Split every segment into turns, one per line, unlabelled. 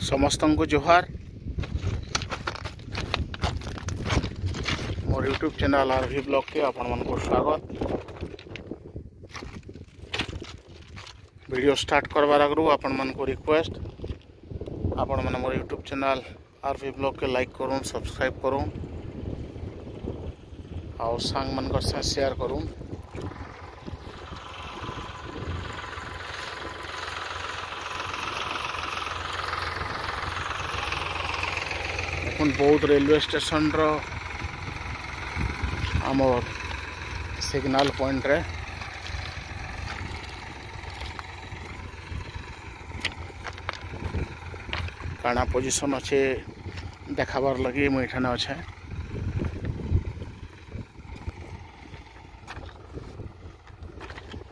समस्त को जोहार मोर यूट्यूब चैनल आरवी ब्लॉग के आपण मन को स्वागत। वीडियो स्टार्ट करवार आगु आपण मन को रिक्वेस्ट आपण मन मोर यूट्यूब चैनल आरवी ब्लॉग के लाइक करूँ, सब्सक्राइब करूँ और सांग मन कर साथ शेयर करूँ। बौद्ध रेलवे स्टेशन रो आमर सिग्नल पॉइंट रे काना पोजीशन अच्छे देखाबार लगी मुझे अच्छे।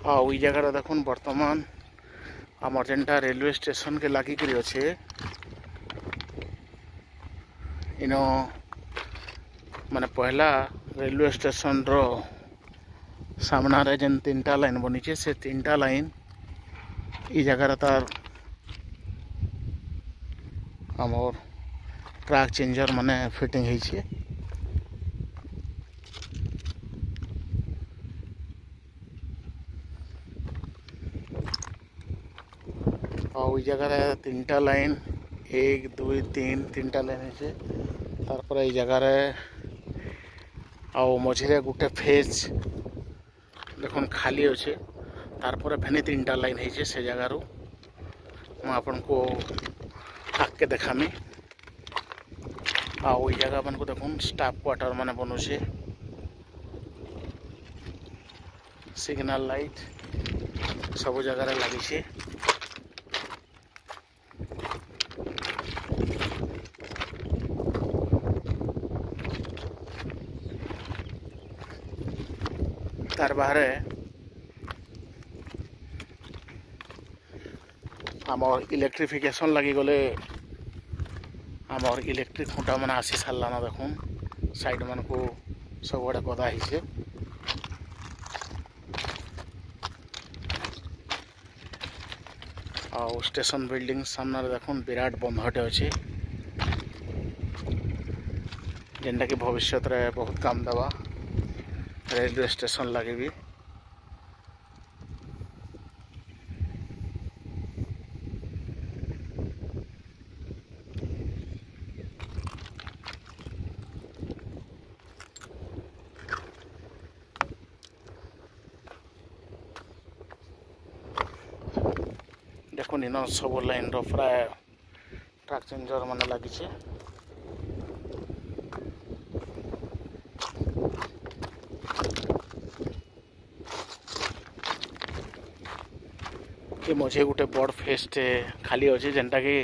हाँ ई जगह देखुन बर्तमान आमर जेनटा रेलवे स्टेशन के लगिक अच्छे इनो माने पहला रेलवे स्टेशन रो सामना रे जेन तीनटा लाइन बनी से तीनटा लाइन ई जगह तार आमर ट्रैक चेंजर माने फिटिंग है छे। और ई जगह तीनटा लाइन 1 2 3 तीनटा लाइन है तारपर ई जगह आउ मझे गोटे फेज देखुन खाली अच्छे तारपर फेनी तीनटा लाइन है से जगार मुझे को आगे देखामी। आउ ई जगह मन को देखुन स्टाफ क्वार्टर माने बनुचे सिग्नल लाइट सब जगह लगी। तार बाहर आमर इलेक्ट्रिफिकेशन लगी गले आमर इलेक्ट्रिक खूंटा मन आसी साराना देखुन साइड मन को सब बड़े गदा है। और स्टेशन बिल्डिंग सामने देखुन विराट बंधटे अच्छे जेनटा कि भविष्य रे बहुत काम देवा रेलवे स्टेशन लगे भी। देखो इन सब लाइन प्राय ट्रैक चेंजर मान लगी। ये मझे गोटे बड़ फेस्ट खाली अच्छे जेनटा कि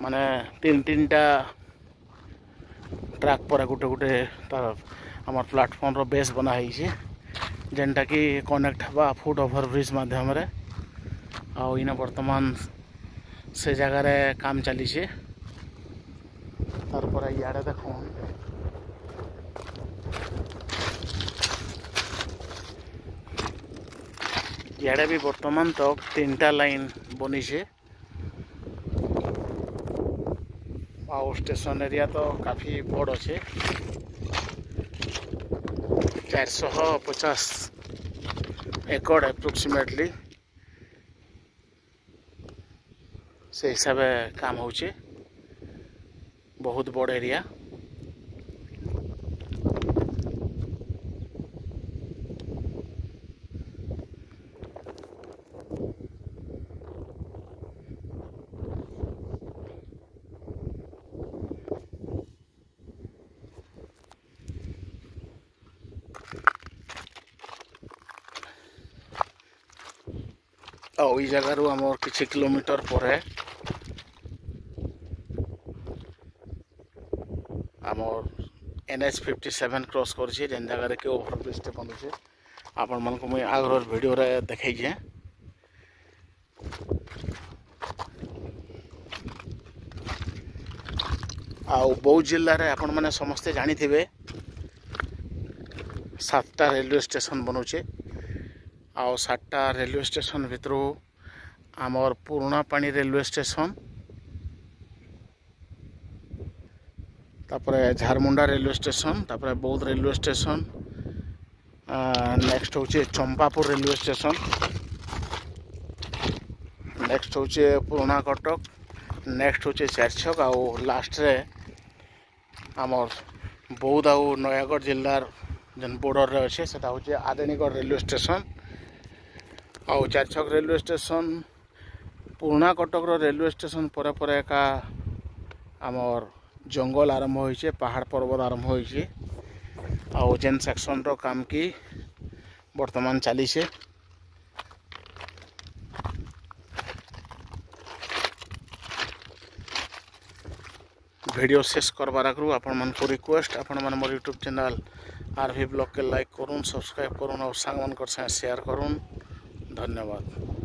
माने तीन टा ट्रैक पर गोटे गोटे तार आमर प्लेटफॉर्म रो बेस बना है जेनटा कि कनेक्ट हवा फुट ओवर ब्रिज माध्यम रे। आउ इन वर्तमान से जगह रे काम चली तारपर इे देख इे भी वर्तमान तक तीनटा लाइन बनी से। आउ स्टेशन एरिया तो काफी बड़ अच्छे 450 एकड़ एप्रोक्सीमेटली से हिसाब काम होचे बहुत बड़ एरिया। और ई जगार आमर किछि किलोमीटर पर आमर NH 57 क्रॉस कर जेन जगह के ओवरब्रिज टे बनुचे आपण मन को मुझे आगर वीडियो रे देखाइए। आउ बौद्ध जिले में आपण मैंने समस्ते जानी थे 7टा रेलवे स्टेशन बनुचे आउ 7टा रेलवे स्टेशन भितर आमर पुराना पानी रेलवे स्टेशन तापर झारमुंडा रेलवे स्टेशन, तापर बौद्ध रेलवे स्टेशन, नेक्स्ट हूँ चंपापुर रेलवे स्टेशन, नेक्स्ट हूँ पुराना कटक, नेक्स्ट हूँ चारछक, आउ लास्ट रे आमर बौद्ध आउ नयागढ़ जिलार जेन बॉर्डर रे अच्छे से हूँ आदेनीगढ़ रेलवे स्टेशन। आउ चारछक रेलवे स्टेशन पुराना कटक रेलवे स्टेशन पर पर एका आमर जंगल आरंभ होइछे, पहाड़ पर्वत आरंभ होइछे। आउ जेन सेक्शन रो काम की वर्तमान चली से वीडियो शेष करबार आगु आपण मन को रिक्वेस्ट, आपण मन मोर यूट्यूब चैनल आरवी ब्लॉग के लाइक करूँ, सब्सक्राइब करूँ और सांग मन कर शेयर करूँ। धन्यवाद।